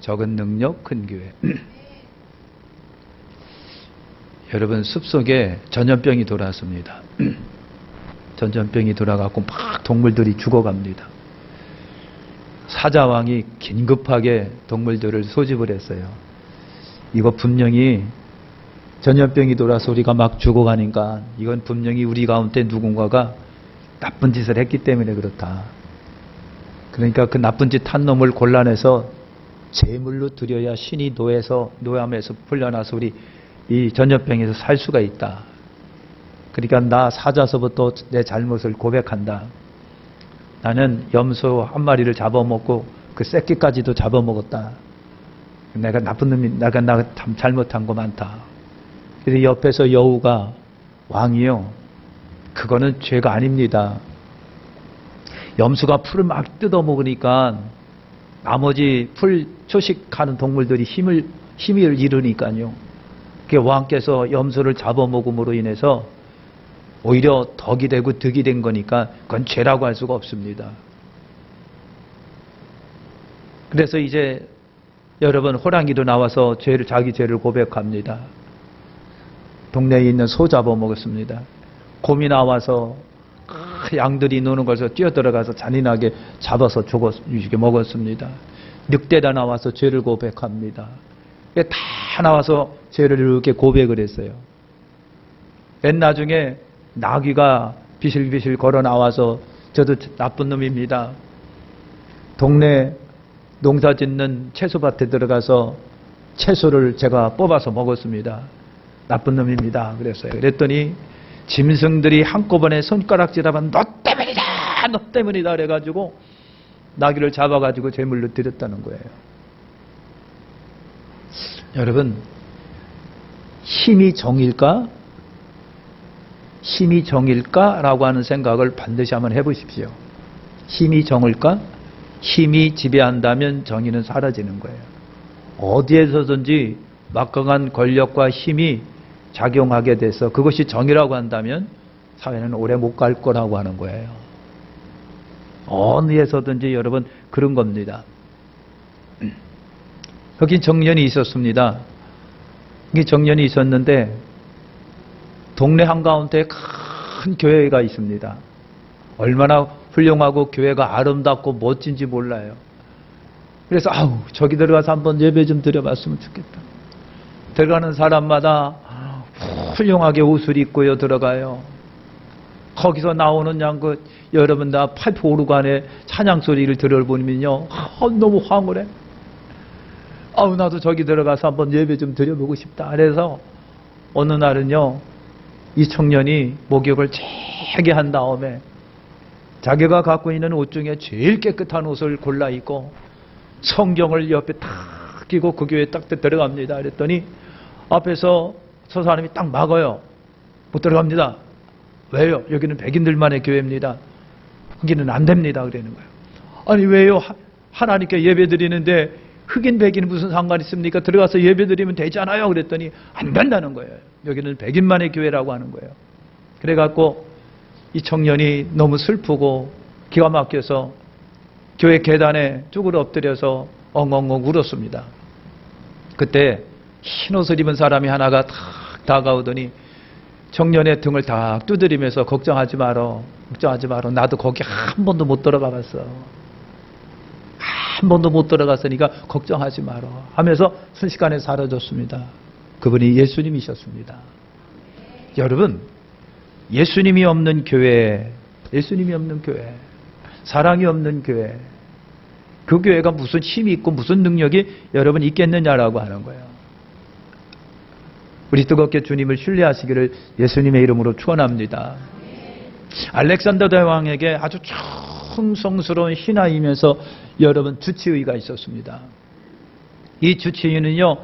적은 능력 큰 교회. 여러분 숲속에 전염병이 돌아왔습니다. 전염병이 돌아가고 막 동물들이 죽어갑니다. 사자왕이 긴급하게 동물들을 소집을 했어요. 이거 분명히 전염병이 돌아서 우리가 막 죽어가니까 이건 분명히 우리 가운데 누군가가 나쁜 짓을 했기 때문에 그렇다. 그러니까 그 나쁜 짓 한 놈을 골라내서 제물로 드려야 신이 노함에서 풀려나서 우리 이 전염병에서 살 수가 있다. 그러니까 나 사자서부터 내 잘못을 고백한다. 나는 염소 한 마리를 잡아먹고 그 새끼까지도 잡아먹었다. 내가 나쁜 놈이, 내가 참 잘못한 거 많다. 그래서 옆에서 여우가 왕이요. 그거는 죄가 아닙니다. 염소가 풀을 막 뜯어먹으니까 나머지 풀 초식하는 동물들이 힘을 잃으니까요. 왕께서 염소를 잡아먹음으로 인해서 오히려 덕이 되고 득이 된 거니까 그건 죄라고 할 수가 없습니다. 그래서 이제 여러분 호랑이도 나와서 자기 죄를 고백합니다. 동네에 있는 소 잡아먹었습니다. 곰이 나와서 양들이 노는 것에서 뛰어들어가서 잔인하게 잡아서 먹었습니다. 늑대가 나와서 죄를 고백합니다. 다 나와서 죄를 이렇게 고백을 했어요. 맨 나중에 나귀가 비실비실 걸어 나와서 저도 나쁜 놈입니다. 동네 농사 짓는 채소밭에 들어가서 채소를 제가 뽑아서 먹었습니다. 나쁜 놈입니다. 그랬어요. 그랬더니 짐승들이 한꺼번에 손가락질하면 너 때문이다! 너 때문이다! 그래가지고 나귀를 잡아가지고 제물로 드렸다는 거예요. 여러분, 힘이 정일까? 힘이 정일까? 라고 하는 생각을 반드시 한번 해보십시오. 힘이 정일까? 힘이 지배한다면 정의는 사라지는 거예요. 어디에서든지 막강한 권력과 힘이 작용하게 돼서 그것이 정의라고 한다면 사회는 오래 못 갈 거라고 하는 거예요. 어디에서든지 여러분 그런 겁니다. 여기 정년이 있었습니다. 여기 정년이 있었는데 동네 한가운데 큰 교회가 있습니다. 얼마나 훌륭하고 교회가 아름답고 멋진지 몰라요. 그래서 저기 들어가서 한번 예배 좀 드려봤으면 좋겠다. 들어가는 사람마다 훌륭하게 옷을 입고요 들어가요. 거기서 나오는 여러분 다 파이프 오르간의 찬양 소리를 들어보면요 너무 황홀해. 나도 저기 들어가서 한번 예배 좀 드려보고 싶다. 그래서 어느 날은요 이 청년이 목욕을 재게 한 다음에 자기가 갖고 있는 옷 중에 제일 깨끗한 옷을 골라 입고 성경을 옆에 탁 끼고 그 교회에 딱 들어갑니다. 그랬더니 앞에서 저 사람이 딱 막아요. 못 들어갑니다. 왜요? 여기는 백인들만의 교회입니다. 거기는 안 됩니다. 그러는 거예요. 아니 왜요? 하나님께 예배 드리는데 흑인 백인 무슨 상관 있습니까? 들어가서 예배 드리면 되잖아요. 그랬더니 안 된다는 거예요. 여기는 백인만의 교회라고 하는 거예요. 그래갖고 이 청년이 너무 슬프고 기가 막혀서 교회 계단에 쭈그려 엎드려서 엉엉엉 울었습니다. 그때 흰 옷을 입은 사람이 하나가 탁 다가오더니 청년의 등을 탁 두드리면서 걱정하지 마라. 나도 거기 한 번도 못 들어가 봤어. 한 번도 못 들어갔으니까 걱정하지 마라 하면서 순식간에 사라졌습니다. 그분이 예수님이셨습니다. 여러분, 예수님이 없는 교회, 사랑이 없는 교회, 그 교회가 무슨 힘이 있고 무슨 능력이 여러분 있겠느냐라고 하는 거예요. 우리 뜨겁게 주님을 신뢰하시기를 예수님의 이름으로 축원합니다. 알렉산더 대왕에게 아주 충성스러운 신하이면서 여러분 주치의가 있었습니다. 이 주치의는요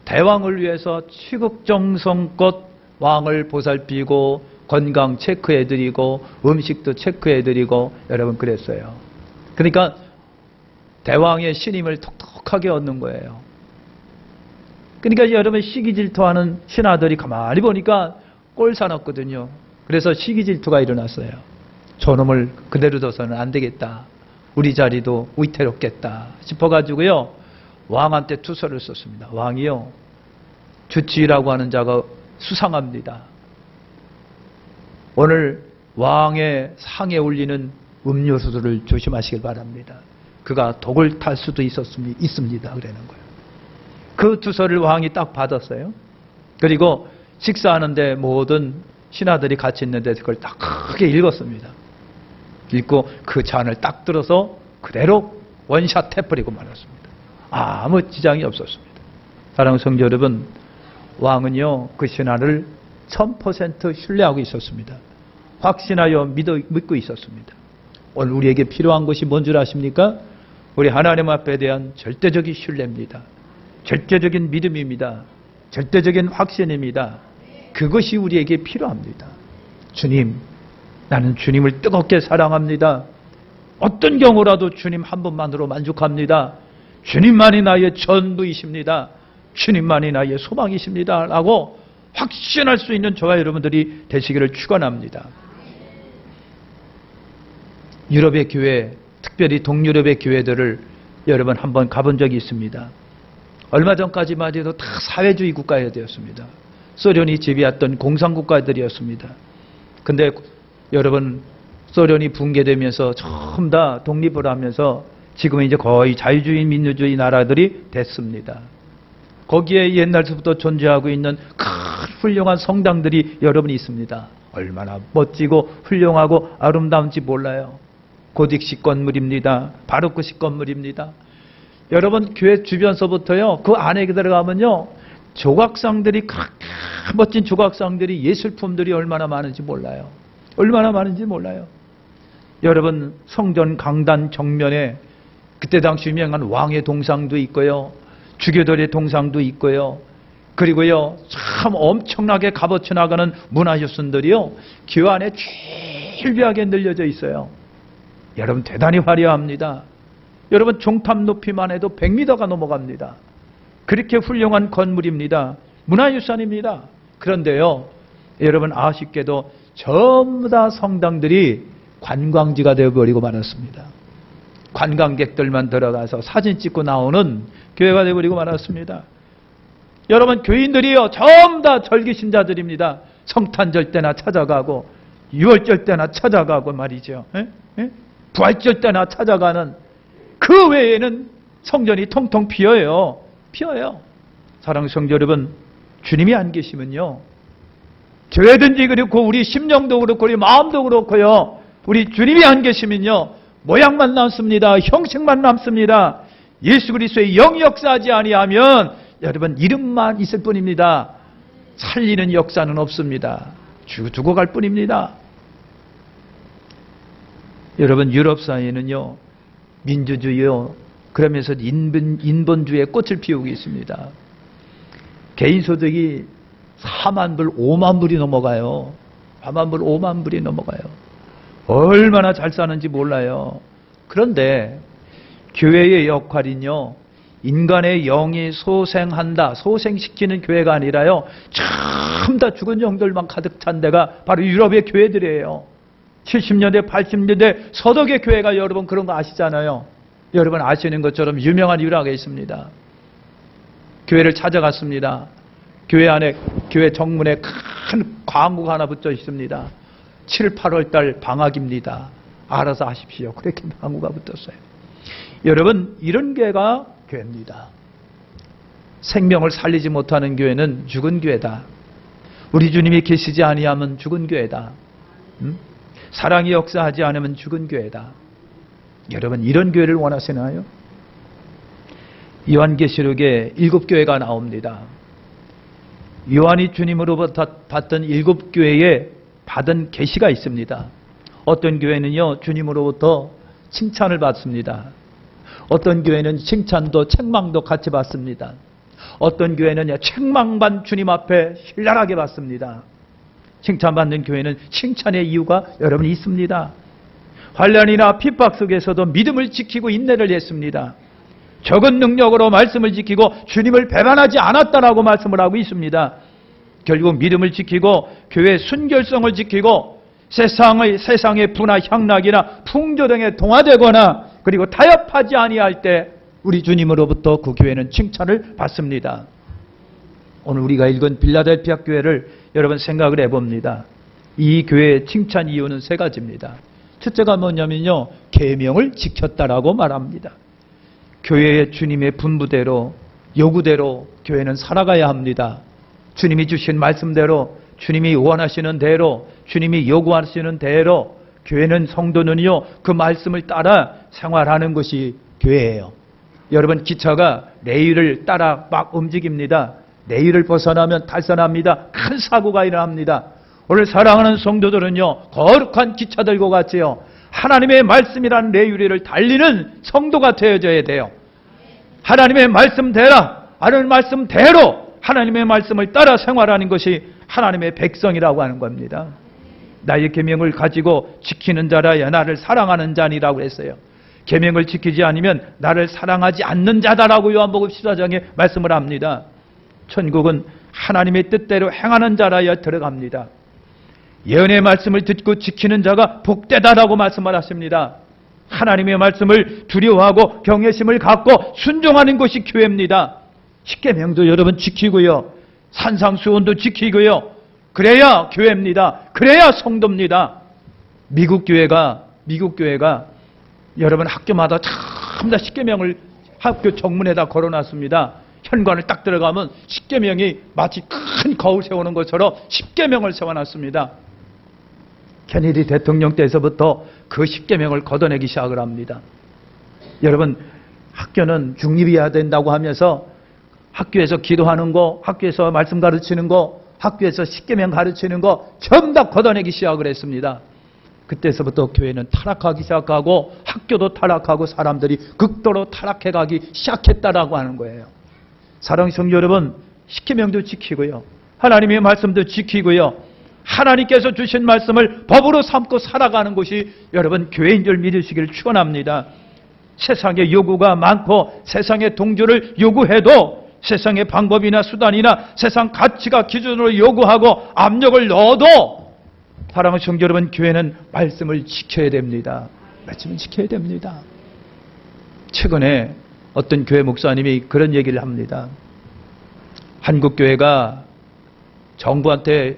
대왕을 위해서 취국정성껏 왕을 보살피고 건강 체크해드리고 음식도 체크해드리고 여러분 그랬어요. 그러니까 대왕의 신임을 톡톡하게 얻는 거예요. 그러니까 여러분 시기질투하는 신하들이 가만히 보니까 꼴사납거든요. 그래서 시기질투가 일어났어요. 저놈을 그대로 둬서는 안 되겠다. 우리 자리도 위태롭겠다 싶어가지고요. 왕한테 투서를 썼습니다. 왕이요, 주치라고 하는 자가 수상합니다. 오늘 왕의 상에 올리는 음료수들을 조심하시길 바랍니다. 그가 독을 탈 수도 있습니다. 그러는 거예요. 그 투서를 왕이 딱 받았어요. 그리고 식사하는데 모든 신하들이 같이 있는데 그걸 딱 크게 읽었습니다. 읽고 그 잔을 딱 들어서 그대로 원샷 해버리고 말았습니다. 아무 지장이 없었습니다. 사랑하는 성도 여러분, 왕은요 그 신하를 1000% 신뢰하고 있었습니다. 확신하여 믿고 있었습니다. 오늘 우리에게 필요한 것이 뭔 줄 아십니까? 우리 하나님 앞에 대한 절대적인 신뢰입니다. 절대적인 믿음입니다. 절대적인 확신입니다. 그것이 우리에게 필요합니다. 주님, 나는 주님을 뜨겁게 사랑합니다. 어떤 경우라도 주님 한 분만으로 만족합니다. 주님만이 나의 전부이십니다. 주님만이 나의 소망이십니다. 라고 확신할 수 있는 저와 여러분들이 되시기를 축원합니다. 유럽의 교회, 특별히 동유럽의 교회들을 여러분 한번 가본 적이 있습니다. 얼마 전까지만 해도 다 사회주의 국가였습니다. 소련이 지배했던 공산국가들이었습니다. 근데 여러분, 소련이 붕괴되면서 전부 다 독립을 하면서 지금은 이제 거의 자유주의 민주주의 나라들이 됐습니다. 거기에 옛날부터 존재하고 있는 큰 훌륭한 성당들이 여러분 있습니다. 얼마나 멋지고 훌륭하고 아름다운지 몰라요. 고딕식 건물입니다. 바로크식 건물입니다. 여러분, 교회 주변서부터요, 그 안에 들어가면요, 조각상들이, 멋진 조각상들이, 예술품들이 얼마나 많은지 몰라요. 얼마나 많은지 몰라요. 여러분, 성전 강단 정면에 그때 당시 유명한 왕의 동상도 있고요, 주교들의 동상도 있고요, 그리고요, 참 엄청나게 값어치 나가는 문화유산들이요, 교회 안에 질비하게 늘려져 있어요. 여러분, 대단히 화려합니다. 여러분, 종탑 높이만 해도 100m가 넘어갑니다. 그렇게 훌륭한 건물입니다. 문화유산입니다. 그런데요, 여러분, 아쉽게도 전부 다 성당들이 관광지가 되어버리고 말았습니다. 관광객들만 들어가서 사진 찍고 나오는 교회가 되어버리고 말았습니다. 여러분, 교인들이요, 전부 다 절기신자들입니다. 성탄절 때나 찾아가고, 유월절 때나 찾아가고 말이죠. 부활절 때나 찾아가는, 그 외에는 성전이 통통 비어요. 비어요. 사랑하는 성도 여러분, 주님이 안 계시면요, 교회든지 그렇고 우리 심령도 그렇고 우리 마음도 그렇고요, 우리 주님이 안 계시면요, 모양만 남습니다. 형식만 남습니다. 예수 그리스도의 영이 역사하지 아니하면 여러분, 이름만 있을 뿐입니다. 살리는 역사는 없습니다. 두고 갈 뿐입니다. 여러분, 유럽 사회는요, 민주주의요, 그러면서 인본주의의 꽃을 피우고 있습니다. 개인소득이 4만 불, 5만 불이 넘어가요. 4만 불, 5만 불이 넘어가요. 얼마나 잘 사는지 몰라요. 그런데 교회의 역할은요, 인간의 영이 소생한다, 소생시키는 교회가 아니라요, 참 다 죽은 영들만 가득 찬 데가 바로 유럽의 교회들이에요. 70년대, 80년대 서독의 교회가 여러분 그런 거 아시잖아요. 여러분 아시는 것처럼 유명한 일화가 있습니다. 교회를 찾아갔습니다. 교회 안에, 교회 정문에 큰 광고가 하나 붙어 있습니다. 7, 8월 달 방학입니다. 알아서 하십시오. 그렇게 광고가 붙었어요. 여러분, 이런 교회가 교회입니다. 생명을 살리지 못하는 교회는 죽은 교회다. 우리 주님이 계시지 아니하면 죽은 교회다. 사랑이 역사하지 않으면 죽은 교회다. 여러분, 이런 교회를 원하시나요? 요한계시록에 7교회가 나옵니다. 요한이 주님으로부터 받던 7교회에 받은 계시가 있습니다. 어떤 교회는요, 주님으로부터 칭찬을 받습니다. 어떤 교회는 칭찬도 책망도 같이 받습니다. 어떤 교회는 책망만 주님 앞에 신랄하게 받습니다. 칭찬받는 교회는 칭찬의 이유가 여러분 있습니다. 환난이나 핍박 속에서도 믿음을 지키고 인내를 했습니다. 적은 능력으로 말씀을 지키고 주님을 배반하지 않았다라고 말씀을 하고 있습니다. 결국 믿음을 지키고 교회의 순결성을 지키고 세상의 분화 향락이나 풍조 등에 동화되거나 그리고 타협하지 아니할 때 우리 주님으로부터 그 교회는 칭찬을 받습니다. 오늘 우리가 읽은 빌라델피아 교회를 여러분 생각을 해봅니다. 이 교회의 칭찬 이유는 세 가지입니다. 첫째가 뭐냐면요, 계명을 지켰다라고 말합니다. 교회의 주님의 분부대로, 요구대로 교회는 살아가야 합니다. 주님이 주신 말씀대로, 주님이 원하시는 대로, 주님이 요구하시는 대로 교회는, 성도는요, 그 말씀을 따라 생활하는 것이 교회예요. 여러분, 기차가 레일을 따라 막 움직입니다. 레일을 벗어나면 탈선합니다. 큰 사고가 일어납니다. 오늘 사랑하는 성도들은요, 거룩한 기차들과 같이요, 하나님의 말씀이라는 레일을 달리는 성도가 되어져야 돼요. 하나님의 말씀대로, 하나님의 말씀대로 하나님의 말씀을 따라 생활하는 것이 하나님의 백성이라고 하는 겁니다. 나의 계명을 가지고 지키는 자라야 나를 사랑하는 자니라고 했어요. 계명을 지키지 않으면 나를 사랑하지 않는 자다라고 요한복음 14장에 말씀을 합니다. 천국은 하나님의 뜻대로 행하는 자라야 들어갑니다. 예언의 말씀을 듣고 지키는 자가 복되다라고 말씀을 하십니다. 하나님의 말씀을 두려워하고 경외심을 갖고 순종하는 것이 교회입니다. 십계명도 여러분 지키고요, 산상수훈도 지키고요, 그래야 교회입니다. 그래야 성도입니다. 미국 교회가 여러분 학교마다 전부 다 십계명을 학교 정문에다 걸어놨습니다. 현관을 딱 들어가면 십계명이 마치 큰 거울 세우는 것처럼 십계명을 세워놨습니다. 케네디 대통령 때에서부터 그 십계명을 걷어내기 시작을 합니다. 여러분, 학교는 중립이어야 된다고 하면서 학교에서 기도하는 거, 학교에서 말씀 가르치는 거, 학교에서 십계명 가르치는 거 전부 다 걷어내기 시작을 했습니다. 그때서부터 교회는 타락하기 시작하고 학교도 타락하고 사람들이 극도로 타락해가기 시작했다라고 하는 거예요. 사랑하는 성도 여러분, 십계명도 지키고요, 하나님의 말씀도 지키고요, 하나님께서 주신 말씀을 법으로 삼고 살아가는 것이 여러분 교회인 줄 믿으시기를 축원합니다. 세상에 요구가 많고 세상의 동조를 요구해도, 세상의 방법이나 수단이나 세상 가치가 기준으로 요구하고 압력을 넣어도, 사랑하는 성도 여러분, 교회는 말씀을 지켜야 됩니다. 말씀을 지켜야 됩니다. 최근에 어떤 교회 목사님이 그런 얘기를 합니다. 한국 교회가 정부한테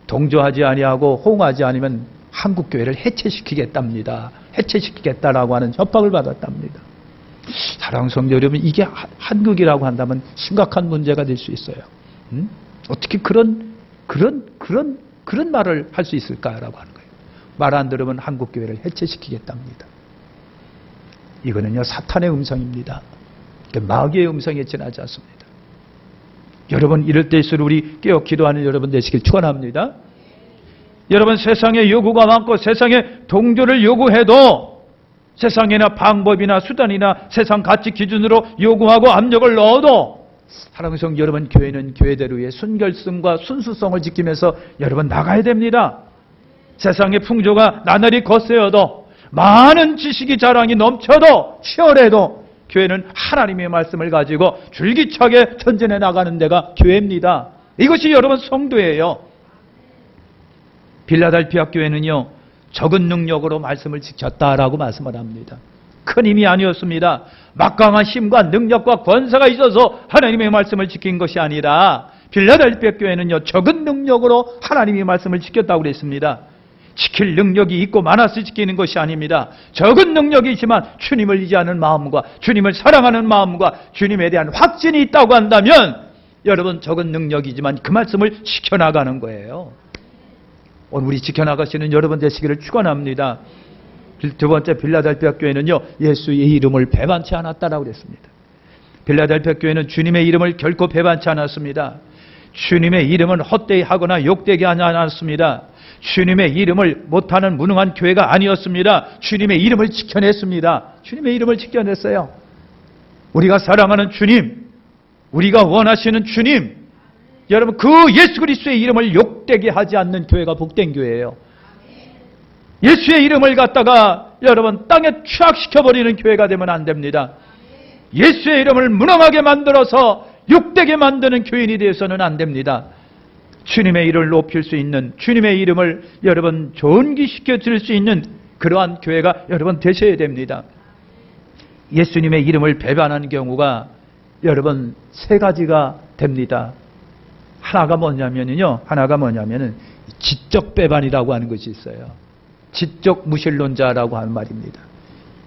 동조하지 아니하고 호응하지 않으면 한국 교회를 해체시키겠답니다. 해체시키겠다라고 하는 협박을 받았답니다. 사랑하는 성도 여러분, 이게 한국이라고 한다면 심각한 문제가 될 수 있어요. 어떻게 그런 말을 할 수 있을까라고 하는 거예요. 말 안 들으면 한국 교회를 해체시키겠답니다. 이거는요, 사탄의 음성입니다. 마귀의 음성에 지나지 않습니다. 여러분, 이럴 때일수록 우리 깨어 기도하는 여러분 되시길 축원합니다. 여러분, 세상에 요구가 많고 세상에 동조를 요구해도, 세상이나 방법이나 수단이나 세상 가치 기준으로 요구하고 압력을 넣어도, 사랑하는 성도 여러분, 교회는 교회대로의 순결성과 순수성을 지키면서 여러분 나가야 됩니다. 세상의 풍조가 나날이 거세어도, 많은 지식이 자랑이 넘쳐도, 치열해도 교회는 하나님의 말씀을 가지고 줄기차게 전진해 나가는 데가 교회입니다. 이것이 여러분 성도예요. 빌라델피아 교회는요, 적은 능력으로 말씀을 지켰다라고 말씀을 합니다. 큰 힘이 아니었습니다. 막강한 힘과 능력과 권세가 있어서 하나님의 말씀을 지킨 것이 아니라, 빌라델피아 교회는요, 적은 능력으로 하나님의 말씀을 지켰다고 그랬습니다. 지킬 능력이 있고 많아서 지키는 것이 아닙니다. 적은 능력이 있지만 주님을 의지하는 마음과 주님을 사랑하는 마음과 주님에 대한 확신이 있다고 한다면, 여러분 적은 능력이지만 그 말씀을 지켜나가는 거예요. 오늘 우리 지켜나가시는 여러분 되시기를 축원합니다. 두 번째, 빌라델피아 교회는요, 예수의 이름을 배반치 않았다라고 그랬습니다. 빌라델피아 교회는 주님의 이름을 결코 배반치 않았습니다. 주님의 이름은 헛되이 하거나 욕되게 하지 않았습니다. 주님의 이름을 못하는 무능한 교회가 아니었습니다. 주님의 이름을 지켜냈습니다. 주님의 이름을 지켜냈어요. 우리가 사랑하는 주님, 우리가 원하시는 주님, 여러분 그 예수 그리스도의 이름을 욕되게 하지 않는 교회가 복된 교회예요. 예수의 이름을 갖다가 여러분 땅에 추락시켜버리는 교회가 되면 안 됩니다. 예수의 이름을 무능하게 만들어서 욕되게 만드는 교인이 되어서는 안 됩니다. 주님의 이름을 높일 수 있는, 주님의 이름을 여러분 존귀시켜 줄 수 있는 그러한 교회가 여러분 되셔야 됩니다. 예수님의 이름을 배반하는 경우가 여러분 세 가지가 됩니다. 하나가 뭐냐면은 지적 배반이라고 하는 것이 있어요. 지적 무신론자라고 하는 말입니다.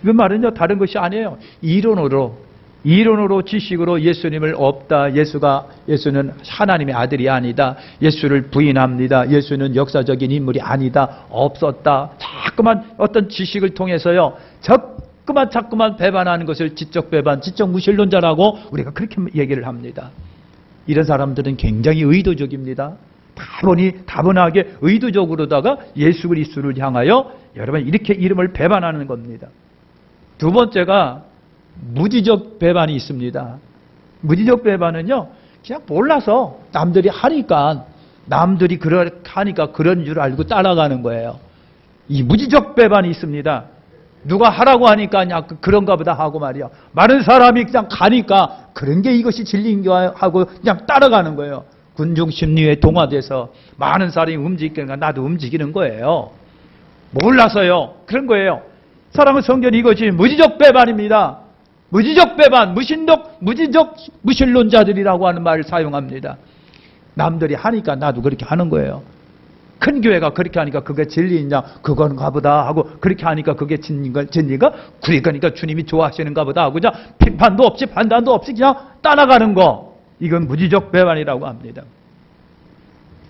이 말은요 다른 것이 아니에요. 이론으로 지식으로 예수님을 없다. 예수는 하나님의 아들이 아니다. 예수를 부인합니다. 예수는 역사적인 인물이 아니다. 없었다. 자꾸만 어떤 지식을 통해서요. 자꾸만 배반하는 것을 지적 배반, 지적 무신론자라고 우리가 그렇게 얘기를 합니다. 이런 사람들은 굉장히 의도적입니다. 다분하게 의도적으로다가 예수 그리스도를 향하여 여러분 이렇게 이름을 배반하는 겁니다. 두 번째가 무지적 배반이 있습니다. 무지적 배반은요, 그냥 몰라서 남들이 하니까 그런 줄 알고 따라가는 거예요. 이 무지적 배반이 있습니다. 누가 하라고 하니까 그냥 그런가 보다 하고 말이야. 많은 사람이 그냥 가니까 그런 게 이것이 진리인가 하고 그냥 따라가는 거예요. 군중 심리에 동화돼서 많은 사람이 움직이니까 나도 움직이는 거예요. 몰라서요. 그런 거예요. 사랑하는 성전 이것이 무지적 배반입니다. 무지적 배반, 무지적 무신론자들이라고 하는 말을 사용합니다. 남들이 하니까 나도 그렇게 하는 거예요. 큰 교회가 그렇게 하니까 그게 진리냐? 그건가 보다 하고 그렇게 하니까 그게 진리가? 그러니까 주님이 좋아하시는가 보다 하고 그냥 비판도 없이 판단도 없이 그냥 따라가는 거. 이건 무지적 배반이라고 합니다.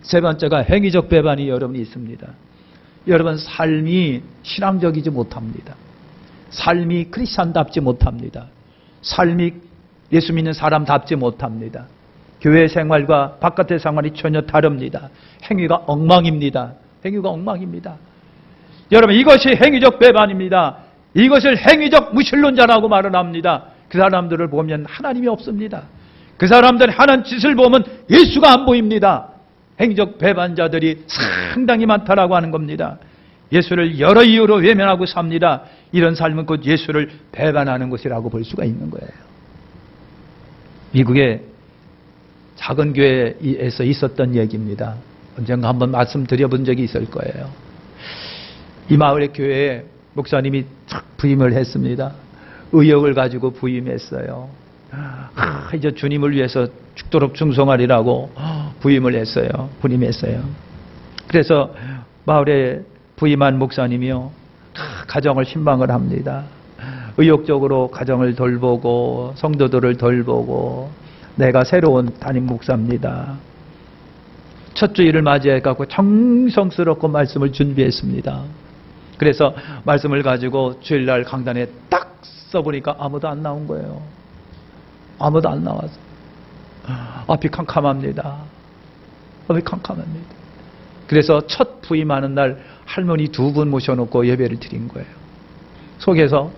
세 번째가 행위적 배반이 여러분이 있습니다. 여러분 삶이 신앙적이지 못합니다. 삶이 크리스찬답지 못합니다. 삶이 예수 믿는 사람답지 못합니다. 교회 생활과 바깥의 생활이 전혀 다릅니다. 행위가 엉망입니다. 여러분 이것이 행위적 배반입니다. 이것을 행위적 무신론자라고 말을 합니다. 그 사람들을 보면 하나님이 없습니다. 그 사람들이 하는 짓을 보면 예수가 안 보입니다. 행위적 배반자들이 상당히 많다라고 하는 겁니다. 예수를 여러 이유로 외면하고 삽니다. 이런 삶은 곧 예수를 배반하는 것이라고 볼 수가 있는 거예요. 미국의 작은 교회에서 있었던 얘기입니다. 언젠가 한번 말씀드려본 적이 있을 거예요. 이 마을의 교회에 목사님이 부임을 했습니다. 의욕을 가지고 부임했어요. 이제 주님을 위해서 죽도록 충성하리라고 부임했어요. 그래서 마을에 부임한 목사님이요, 가정을 신방을 합니다. 의욕적으로 가정을 돌보고 성도들을 돌보고 내가 새로운 담임 목사입니다. 첫 주일을 맞이해갖고 정성스럽고 말씀을 준비했습니다. 그래서 말씀을 가지고 주일날 강단에 딱 써보니까 아무도 안 나온 거예요. 아무도 안 나와서 앞이 캄캄합니다. 그래서 첫 부임하는 날 할머니 2분 모셔놓고 예배를 드린 거예요. 속에서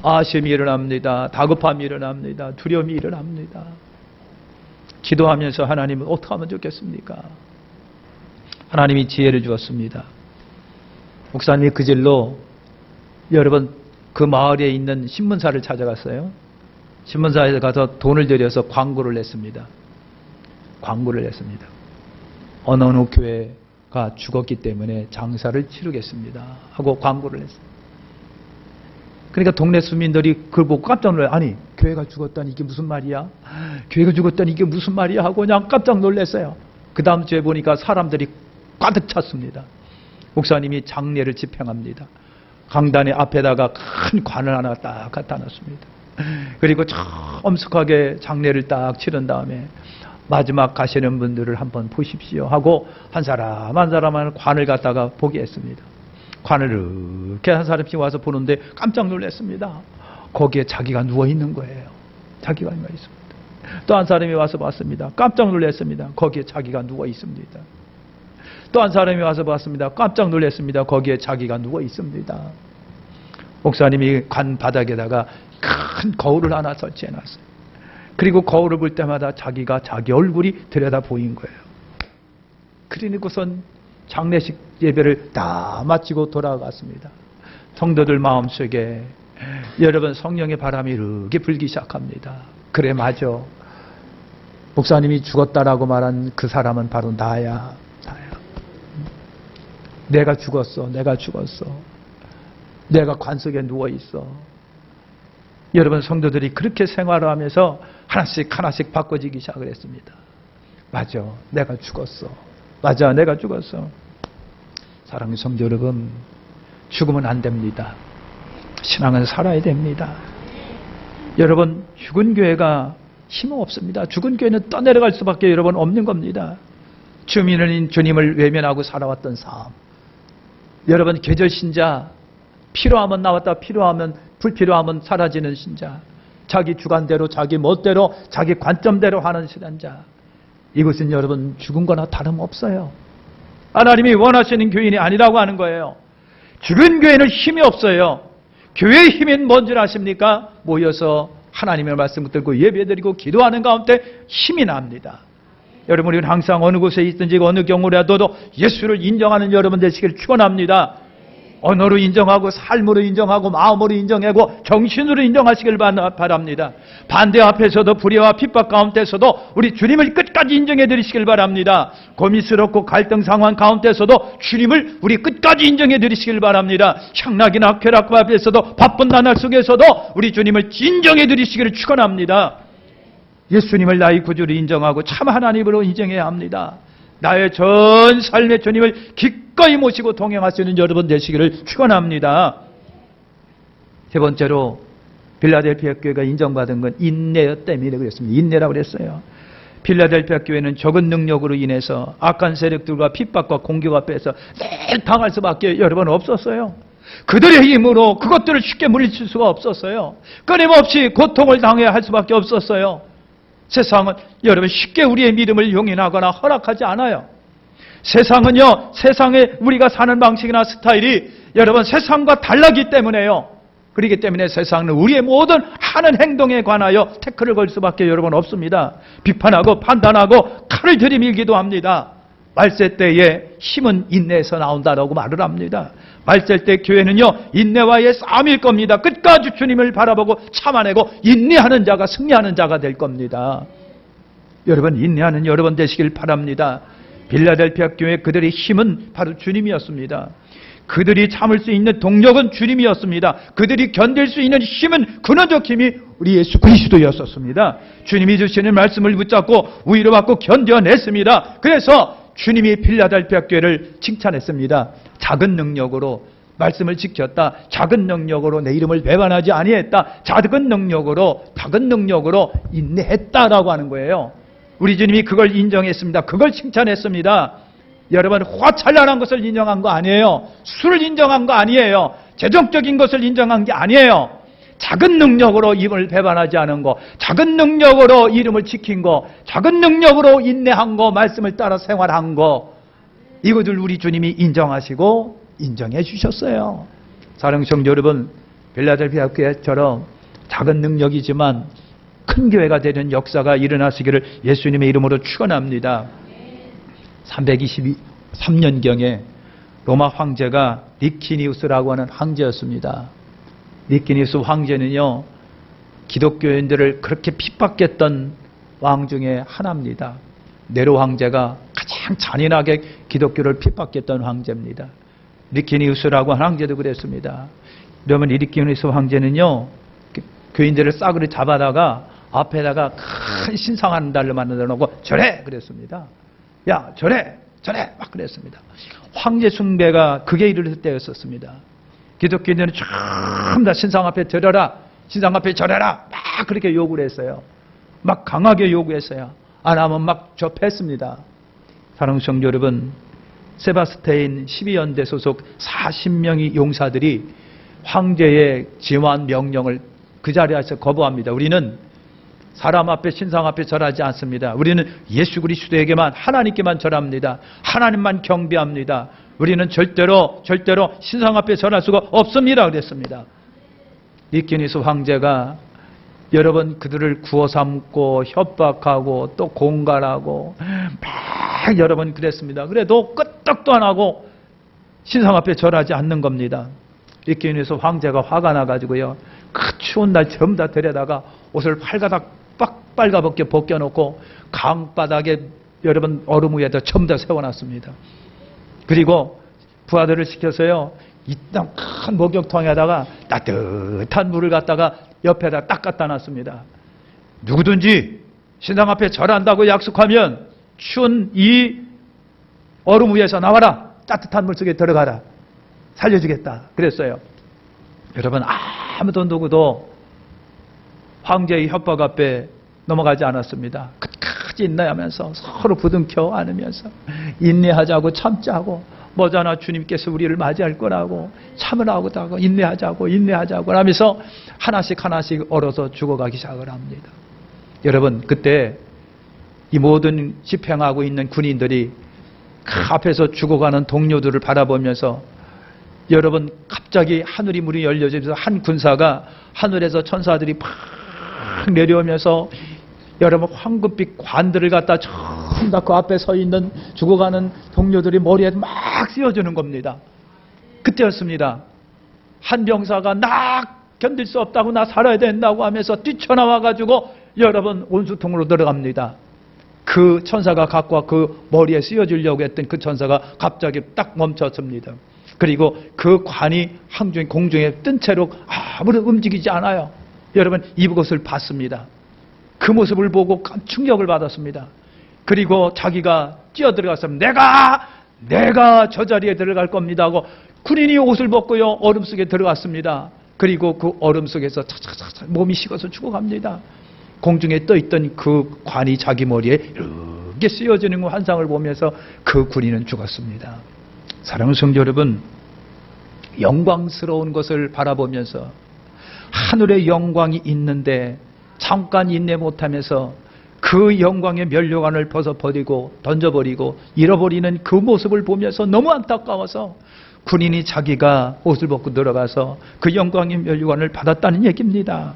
아심이 일어납니다. 다급함이 일어납니다. 두려움이 일어납니다. 기도하면서 하나님은 어떻게 하면 좋겠습니까? 하나님이 지혜를 주었습니다. 목사님이 그 질로 여러분 그 마을에 있는 신문사를 찾아갔어요. 신문사에 가서 돈을 들여서 광고를 냈습니다. 어느 교회가 죽었기 때문에 장사를 치르겠습니다 하고 광고를 했습니다. 그러니까 동네 주민들이 그걸 보고 깜짝 놀라요. 아니, 교회가 죽었다니 이게 무슨 말이야? 하고 그냥 깜짝 놀랐어요. 그 다음 주에 보니까 사람들이 가득 찼습니다. 목사님이 장례를 집행합니다. 강단의 앞에다가 큰 관을 하나 딱 갖다 놨습니다. 그리고 엄숙하게 장례를 딱 치른 다음에 마지막 가시는 분들을 한번 보십시오 하고 한 사람 한 관을 갖다가 보게 했습니다. 관을 이렇게 한 사람씩 와서 보는데 깜짝 놀랐습니다. 거기에 자기가 누워 있는 거예요. 자기가 누워 있습니다. 또 한 사람이 와서 봤습니다. 깜짝 놀랐습니다. 거기에 자기가 누워 있습니다. 또 한 사람이 와서 봤습니다. 깜짝 놀랐습니다. 거기에 자기가 누워 있습니다. 목사님이 관 바닥에다가 큰 거울을 하나 설치해 놨어요. 그리고 거울을 볼 때마다 자기가 자기 얼굴이 들여다 보인 거예요. 그러고선 장례식 예배를 다 마치고 돌아갔습니다. 성도들 마음속에 여러분 성령의 바람이 이렇게 불기 시작합니다. 그래, 맞아. 목사님이 죽었다라고 말한 그 사람은 바로 나야. 내가 죽었어. 내가 관 속에 누워있어. 여러분 성도들이 그렇게 생활하면서 하나씩 하나씩 바꿔지기 시작을 했습니다. 맞아, 내가 죽었어. 맞아, 내가 죽었어. 사랑하는 성도 여러분, 죽으면 안 됩니다. 신앙은 살아야 됩니다. 여러분, 죽은 교회가 힘은 없습니다. 죽은 교회는 떠내려갈 수밖에 여러분 없는 겁니다. 주님을 외면하고 살아왔던 삶. 여러분, 계절신자, 필요하면 나왔다, 필요하면 불필요하면 사라지는 신자, 자기 주관대로, 자기 멋대로, 자기 관점대로 하는 신자, 이것은 여러분 죽은 거나 다름없어요. 하나님이 원하시는 교인이 아니라고 하는 거예요. 죽은 교회는 힘이 없어요. 교회의 힘은 뭔지 아십니까? 모여서 하나님의 말씀 듣고 예배드리고 기도하는 가운데 힘이 납니다. 여러분, 우리는 항상 어느 곳에 있든지 어느 경우라도 예수를 인정하는 여러분 되시길 축원합니다. 언어로 인정하고 삶으로 인정하고 마음으로 인정하고 정신으로 인정하시길 바랍니다. 반대 앞에서도 불의와 핍박 가운데서도 우리 주님을 끝까지 인정해 드리시길 바랍니다. 고민스럽고 갈등 상황 가운데서도 주님을 우리 끝까지 인정해 드리시길 바랍니다. 향락이나 쾌락 앞에서도 바쁜 나날 속에서도 우리 주님을 인정해 드리시기를 축원합니다. 예수님을 나의 구주로 인정하고 참 하나님으로 인정해야 합니다. 나의 전 삶의 주님을 기꺼이 모시고 동행하시는 여러분 되시기를 축원합니다. 세 번째로 필라델피아 교회가 인정받은 건 인내였다며 그랬습니다. 인내라고 그랬어요. 필라델피아 교회는 적은 능력으로 인해서 악한 세력들과 핍박과 공격 앞에서 늘 당할 수밖에 여러분 없었어요. 그들의 힘으로 그것들을 쉽게 물리칠 수가 없었어요. 끊임없이 고통을 당해야 할 수밖에 없었어요. 세상은 여러분 쉽게 우리의 믿음을 용인하거나 허락하지 않아요. 세상은요, 세상에 우리가 사는 방식이나 스타일이 여러분 세상과 달라기 때문에요. 그렇기 때문에 세상은 우리의 모든 하는 행동에 관하여 태클을 걸 수밖에 여러분 없습니다. 비판하고 판단하고 칼을 들이밀기도 합니다. 말세 때에 힘은 인내에서 나온다라고 말을 합니다. 말세 때 교회는요, 인내와의 싸움일 겁니다. 끝까지 주님을 바라보고 참아내고 인내하는 자가 승리하는 자가 될 겁니다. 여러분, 인내하는 여러분 되시길 바랍니다. 빌라델피아 교회 그들의 힘은 바로 주님이었습니다. 그들이 참을 수 있는 동력은 주님이었습니다. 그들이 견딜 수 있는 힘은 근원적 힘이 우리 예수 그리스도였었습니다. 주님이 주시는 말씀을 붙잡고 우위로 받고 견뎌냈습니다. 그래서 주님이 필라델피아 교회를 칭찬했습니다. 작은 능력으로 말씀을 지켰다. 작은 능력으로 내 이름을 배반하지 아니했다. 작은 능력으로 인내했다라고 하는 거예요. 우리 주님이 그걸 인정했습니다. 그걸 칭찬했습니다. 여러분, 화찬란한 것을 인정한 거 아니에요. 술을 인정한 거 아니에요. 재정적인 것을 인정한 게 아니에요. 작은 능력으로 이름을 배반하지 않은 거, 작은 능력으로 이름을 지킨 거, 작은 능력으로 인내한 거, 말씀을 따라 생활한 거, 이것을 우리 주님이 인정하시고 인정해 주셨어요. 사랑하는 성도 여러분, 필라델피아 교회처럼 작은 능력이지만 큰 교회가 되는 역사가 일어나시기를 예수님의 이름으로 축원합니다. 323년경에 로마 황제가 리키니우스라고 하는 황제였습니다. 리키니우스 황제는요, 기독교인들을 그렇게 핍박했던 왕 중에 하나입니다. 네로 황제가 가장 잔인하게 기독교를 핍박했던 황제입니다. 리키니우스라고 하는 황제도 그랬습니다. 그러면 이 리키니우스 황제는요, 교인들을 싸그리 잡아다가 앞에다가 큰 신상하는 달로 만들어 놓고 절해! 그랬습니다. 야, 절해! 막 그랬습니다. 황제 숭배가 극에 이르를 때였었습니다. 기독교인들은 전부 다 신상 앞에 절해라! 신상 앞에 절해라! 막 그렇게 요구를 했어요. 막 강하게 요구했어요. 안 하면 막 접했습니다. 사랑하는 성도 여러분, 세바스테인 12연대 소속 40명의 용사들이 황제의 지원 명령을 그 자리에서 거부합니다. 우리는 사람 앞에 신상 앞에 절하지 않습니다. 우리는 예수 그리스도에게만, 하나님께만 절합니다. 하나님만 경배합니다. 우리는 절대로 신상 앞에 절할 수가 없습니다. 그랬습니다. 리키니스 황제가 여러분 그들을 구워 삼고 협박하고 또 공갈하고 막 여러분 그랬습니다. 그래도 끄떡도 안 하고 신상 앞에 절하지 않는 겁니다. 리키니스 황제가 화가 나가지고요, 그 추운 날 전부 다 데려다가 옷을 빨가벗게 벗겨놓고 강바닥에 여러분 얼음 위에다 전부 다 세워놨습니다. 그리고 부하들을 시켜서요, 이 땅 큰 목욕통에다가 따뜻한 물을 갖다가 옆에다 딱 갖다 놨습니다. 누구든지 신상 앞에 절한다고 약속하면 추운 이 얼음 위에서 나와라. 따뜻한 물속에 들어가라. 살려주겠다. 그랬어요. 여러분, 아무도 누구도 황제의 협박 앞에 넘어가지 않았습니다. 끝까지 인내하면서 서로 부둥켜 안으면서 인내하자고 참자고 머지않아 주님께서 우리를 맞이할 거라고 참으라고 인내하자고 하면서 하나씩 하나씩 얼어서 죽어가기 시작을 합니다. 여러분, 그때 이 모든 집행하고 있는 군인들이 그 앞에서 죽어가는 동료들을 바라보면서 여러분, 갑자기 하늘이 문이 열려지면서 한 군사가 하늘에서 천사들이 팍 내려오면서 여러분 황금빛 관들을 갖다 전부 다 그 앞에 서 있는 죽어가는 동료들이 머리에 막 씌워주는 겁니다. 그때였습니다. 한 병사가 나 견딜 수 없다고 나 살아야 된다고 하면서 뛰쳐나와가지고 여러분 온수통으로 들어갑니다. 그 천사가 갖고 와 그 머리에 씌워주려고 했던 그 천사가 갑자기 딱 멈췄습니다. 그리고 그 관이 항중에 공중에 뜬 채로 아무런 움직이지 않아요. 여러분 이것을 봤습니다. 그 모습을 보고 충격을 받았습니다. 그리고 자기가 뛰어들어가서 내가 저 자리에 들어갈 겁니다 하고 군인이 옷을 벗고요 얼음 속에 들어갔습니다. 그리고 그 얼음 속에서 차차차차 몸이 식어서 죽어갑니다. 공중에 떠있던 그 관이 자기 머리에 이렇게 씌워지는 환상을 보면서 그 군인은 죽었습니다. 사랑하는 성도 여러분, 영광스러운 것을 바라보면서 하늘의 영광이 있는데 잠깐 인내 못하면서 그 영광의 면류관을 벗어버리고 던져버리고 잃어버리는 그 모습을 보면서 너무 안타까워서 군인이 자기가 옷을 벗고 들어가서 그 영광의 면류관을 받았다는 얘기입니다.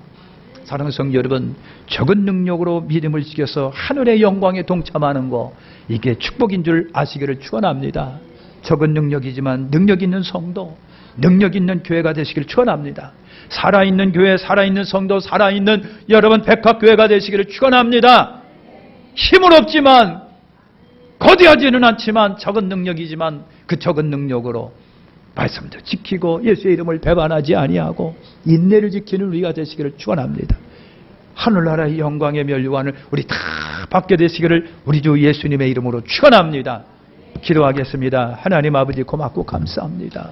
사랑하는 성도 여러분, 적은 능력으로 믿음을 지켜서 하늘의 영광에 동참하는 거, 이게 축복인 줄 아시기를 축원합니다. 적은 능력이지만 능력 있는 성도, 능력 있는 교회가 되시기를 축원합니다. 살아있는 교회, 살아있는 성도, 살아있는 여러분 백합교회가 되시기를 축원합니다. 힘은 없지만 거대하지는 않지만 적은 능력이지만 그 적은 능력으로 말씀도 지키고 예수의 이름을 배반하지 아니하고 인내를 지키는 우리가 되시기를 축원합니다. 하늘나라의 영광의 면류관을 우리 다 받게 되시기를 우리 주 예수님의 이름으로 축원합니다. 기도하겠습니다. 하나님 아버지 고맙고 감사합니다.